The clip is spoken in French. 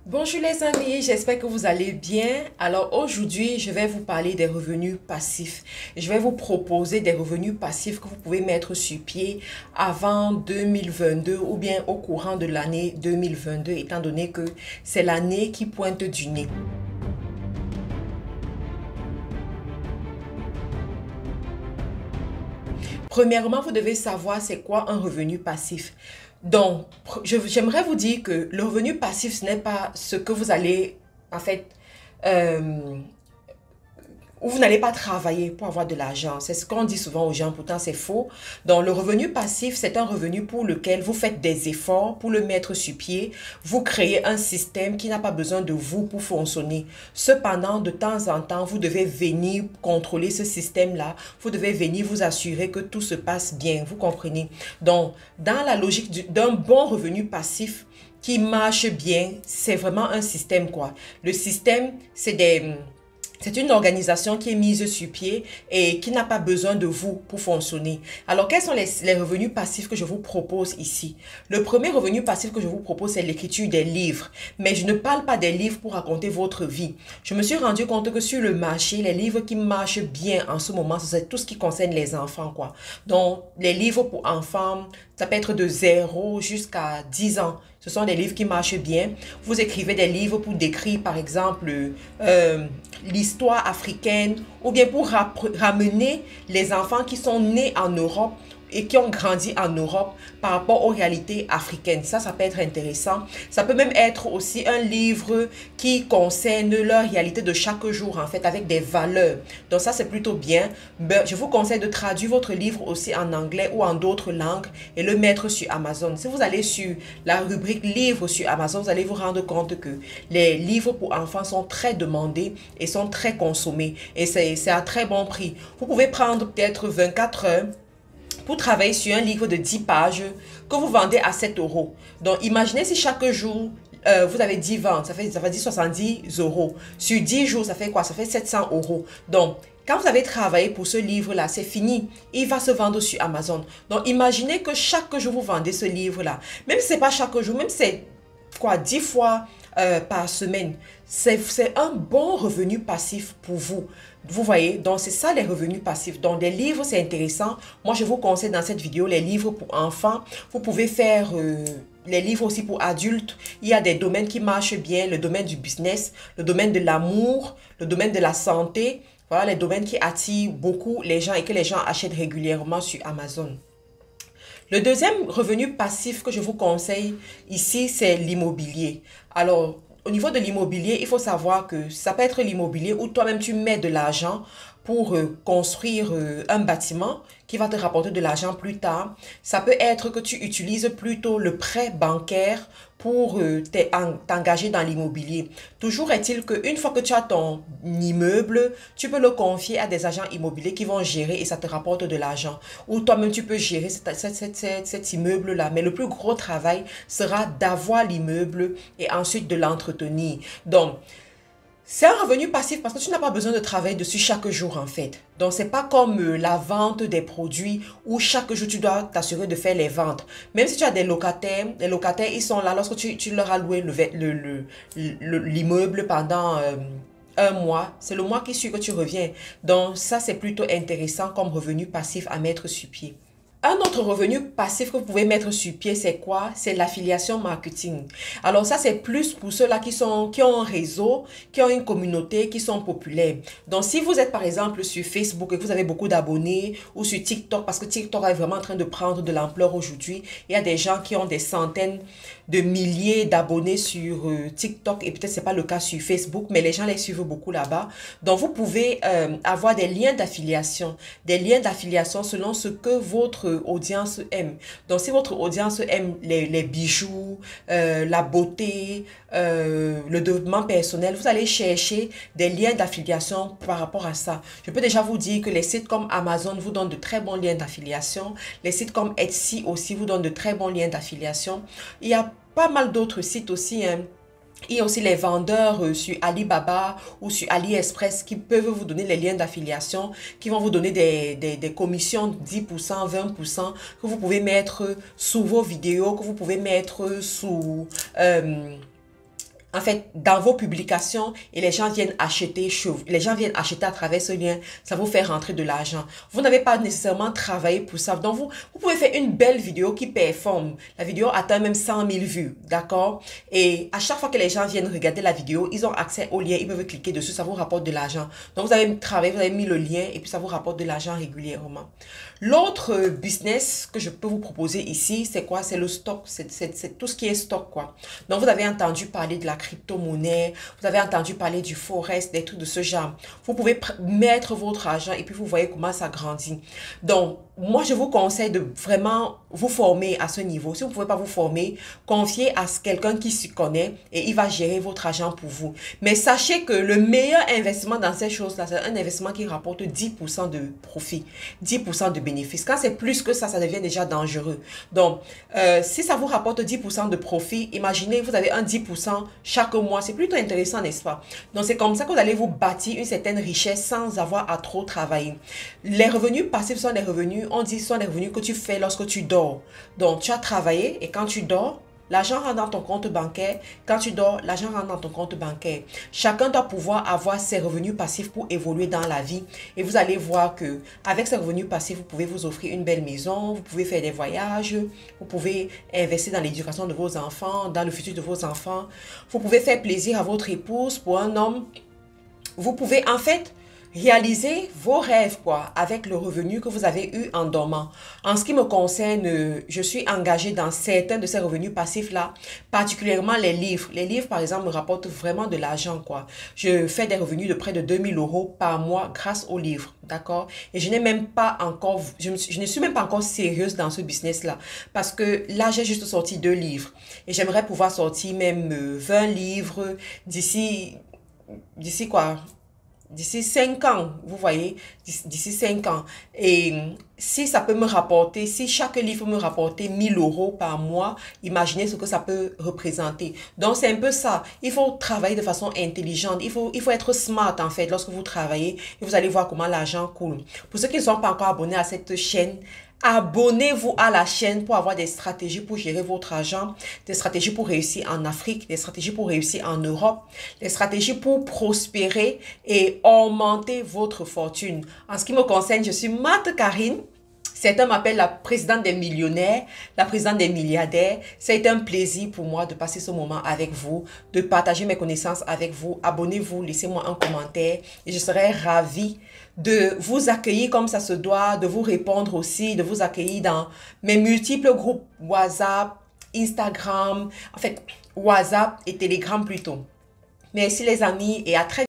Bonjour les amis, j'espère que vous allez bien. Alors aujourd'hui, je vais vous parler des revenus passifs. Je vais vous proposer des revenus passifs que vous pouvez mettre sur pied avant 2022 ou bien au courant de l'année 2022, étant donné que c'est l'année qui pointe du nez. Premièrement, vous devez savoir c'est quoi un revenu passif. Donc, j'aimerais vous dire que le revenu passif, ce n'est pas ce que vous allez, en fait, euh, où vous n'allez pas travailler pour avoir de l'argent. C'est ce qu'on dit souvent aux gens, pourtant c'est faux. Donc, le revenu passif, c'est un revenu pour lequel vous faites des efforts pour le mettre sur pied. Vous créez un système qui n'a pas besoin de vous pour fonctionner. Cependant, de temps en temps, vous devez venir contrôler ce système-là. Vous devez venir vous assurer que tout se passe bien. Vous comprenez? Donc, dans la logique d'un bon revenu passif qui marche bien, c'est vraiment un système, quoi. Le système, c'est une organisation qui est mise sur pied et qui n'a pas besoin de vous pour fonctionner. Alors, quels sont les revenus passifs que je vous propose ici? Le premier revenu passif que je vous propose, c'est l'écriture des livres. Mais je ne parle pas des livres pour raconter votre vie. Je me suis rendu compte que sur le marché, les livres qui marchent bien en ce moment, c'est tout ce qui concerne les enfants, quoi. Donc, les livres pour enfants, ça peut être de 0 jusqu'à 10 ans. Ce sont des livres qui marchent bien. Vous écrivez des livres pour décrire, par exemple, l'histoire africaine ou bien pour ramener les enfants qui sont nés en Europe et qui ont grandi en Europe par rapport aux réalités africaines. Ça peut être intéressant. Ça peut même être aussi un livre qui concerne leur réalité de chaque jour, en fait, avec des valeurs. Donc ça, c'est plutôt bien. Je vous conseille de traduire votre livre aussi en anglais ou en d'autres langues et le mettre sur Amazon. Si vous allez sur la rubrique livres sur Amazon, vous allez vous rendre compte que les livres pour enfants sont très demandés et sont très consommés. Et c'est à très bon prix. Vous pouvez prendre peut-être 24 heures pour travailler sur un livre de 10 pages que vous vendez à 7 euros. Donc, imaginez si chaque jour, vous avez 10 ventes, ça fait 70 euros. Sur 10 jours, ça fait quoi? Ça fait 700 euros. Donc, quand vous avez travaillé pour ce livre-là, c'est fini. Il va se vendre sur Amazon. Donc, imaginez que chaque jour, vous vendez ce livre-là. Même si ce n'est pas chaque jour, même si c'est quoi, 10 fois par semaine. C'est un bon revenu passif pour vous. Vous voyez, donc c'est ça les revenus passifs. Donc les livres, c'est intéressant. Moi, je vous conseille dans cette vidéo les livres pour enfants. Vous pouvez faire les livres aussi pour adultes. Il y a des domaines qui marchent bien, le domaine du business, le domaine de l'amour, le domaine de la santé. Voilà les domaines qui attirent beaucoup les gens et que les gens achètent régulièrement sur Amazon. Le deuxième revenu passif que je vous conseille ici, c'est l'immobilier. Alors, au niveau de l'immobilier, il faut savoir que ça peut être l'immobilier où toi-même tu mets de l'argent pour construire un bâtiment qui va te rapporter de l'argent plus tard. Ça peut être que tu utilises plutôt le prêt bancaire pour t'engager dans l'immobilier. Toujours est-il qu'une fois que tu as ton immeuble, tu peux le confier à des agents immobiliers qui vont gérer et ça te rapporte de l'argent. Ou toi-même, tu peux gérer cet immeuble-là. Mais le plus gros travail sera d'avoir l'immeuble et ensuite de l'entretenir. Donc, c'est un revenu passif parce que tu n'as pas besoin de travailler dessus chaque jour en fait. Donc, c'est pas comme la vente des produits où chaque jour tu dois t'assurer de faire les ventes. Même si tu as des locataires, les locataires ils sont là lorsque tu leur as loué l'immeuble pendant un mois. C'est le mois qui suit que tu reviens. Donc, ça c'est plutôt intéressant comme revenu passif à mettre sur pied. Un autre revenu passif que vous pouvez mettre sur pied, c'est quoi? C'est l'affiliation marketing. Alors ça, c'est plus pour ceux-là qui ont un réseau, qui ont une communauté, qui sont populaires. Donc, si vous êtes par exemple sur Facebook et que vous avez beaucoup d'abonnés ou sur TikTok, parce que TikTok est vraiment en train de prendre de l'ampleur aujourd'hui, il y a des gens qui ont des centaines de milliers d'abonnés sur TikTok et peut-être c'est pas le cas sur Facebook, mais les gens les suivent beaucoup là-bas. Donc, vous pouvez avoir des liens d'affiliation selon ce que votre audience aime. Donc, si votre audience aime les bijoux, la beauté, le développement personnel, vous allez chercher des liens d'affiliation par rapport à ça. Je peux déjà vous dire que les sites comme Amazon vous donnent de très bons liens d'affiliation. Les sites comme Etsy aussi vous donnent de très bons liens d'affiliation. Il y a pas mal d'autres sites aussi, hein. Il y a aussi les vendeurs sur Alibaba ou sur AliExpress qui peuvent vous donner les liens d'affiliation, qui vont vous donner des commissions de 10%, 20% que vous pouvez mettre sous vos vidéos, que vous pouvez mettre sous en fait, dans vos publications et les gens viennent acheter les gens viennent acheter à travers ce lien, ça vous fait rentrer de l'argent. Vous n'avez pas nécessairement travaillé pour ça. Donc, vous pouvez faire une belle vidéo qui performe. La vidéo atteint même 100 000 vues, d'accord? Et à chaque fois que les gens viennent regarder la vidéo, ils ont accès au lien, ils peuvent cliquer dessus, ça vous rapporte de l'argent. Donc, vous avez travaillé, vous avez mis le lien et puis ça vous rapporte de l'argent régulièrement. L'autre business que je peux vous proposer ici, c'est quoi? C'est le stock, c'est tout ce qui est stock, quoi. Donc, vous avez entendu parler de la crypto-monnaie, vous avez entendu parler du forex, des trucs de ce genre. Vous pouvez mettre votre argent et puis vous voyez comment ça grandit. Donc, moi, je vous conseille de vraiment vous former à ce niveau. Si vous ne pouvez pas vous former, confiez à quelqu'un qui s'y connaît et il va gérer votre argent pour vous. Mais sachez que le meilleur investissement dans ces choses-là, c'est un investissement qui rapporte 10% de profit, 10% de bénéfice. Quand c'est plus que ça devient déjà dangereux. Donc, si ça vous rapporte 10% de profit, imaginez, vous avez un 10% chaque mois. C'est plutôt intéressant, n'est-ce pas? Donc, c'est comme ça que vous allez vous bâtir une certaine richesse sans avoir à trop travailler. Les revenus passifs sont des revenus, on dit, sont des revenus que tu fais lorsque tu dors. Donc, tu as travaillé et quand tu dors, l'argent rentre dans ton compte bancaire. Quand tu dors, l'argent rentre dans ton compte bancaire. Chacun doit pouvoir avoir ses revenus passifs pour évoluer dans la vie. Et vous allez voir que avec ces revenus passifs, vous pouvez vous offrir une belle maison, vous pouvez faire des voyages, vous pouvez investir dans l'éducation de vos enfants, dans le futur de vos enfants. Vous pouvez faire plaisir à votre épouse, pour un homme. Vous pouvez en fait réaliser vos rêves, quoi, avec le revenu que vous avez eu en dormant. En ce qui me concerne, je suis engagée dans certains de ces revenus passifs-là, particulièrement les livres. Les livres, par exemple, me rapportent vraiment de l'argent, quoi. Je fais des revenus de près de 2000 € par mois grâce aux livres, d'accord? Et je n'ai même pas encore, je ne suis même pas encore sérieuse dans ce business-là, parce que là, j'ai juste sorti 2 livres. Et j'aimerais pouvoir sortir même 20 livres d'ici quoi? D'ici 5 ans, vous voyez, d'ici 5 ans. Et si ça peut me rapporter, si chaque livre me rapportait 1000 € par mois, imaginez ce que ça peut représenter. Donc, c'est un peu ça. Il faut travailler de façon intelligente. Il faut être smart, en fait, lorsque vous travaillez. Et vous allez voir comment l'argent coule. Pour ceux qui ne sont pas encore abonnés à cette chaîne, abonnez-vous à la chaîne pour avoir des stratégies pour gérer votre argent, des stratégies pour réussir en Afrique, des stratégies pour réussir en Europe, des stratégies pour prospérer et augmenter votre fortune. En ce qui me concerne, je suis Marthe Karine. Certains m'appellent la présidente des millionnaires, la présidente des milliardaires. Ça a été un plaisir pour moi de passer ce moment avec vous, de partager mes connaissances avec vous. Abonnez-vous, laissez-moi un commentaire et je serai ravie de vous accueillir comme ça se doit, de vous répondre aussi, de vous accueillir dans mes multiples groupes WhatsApp, Instagram, en fait WhatsApp et Telegram plutôt. Merci les amis et à très bientôt.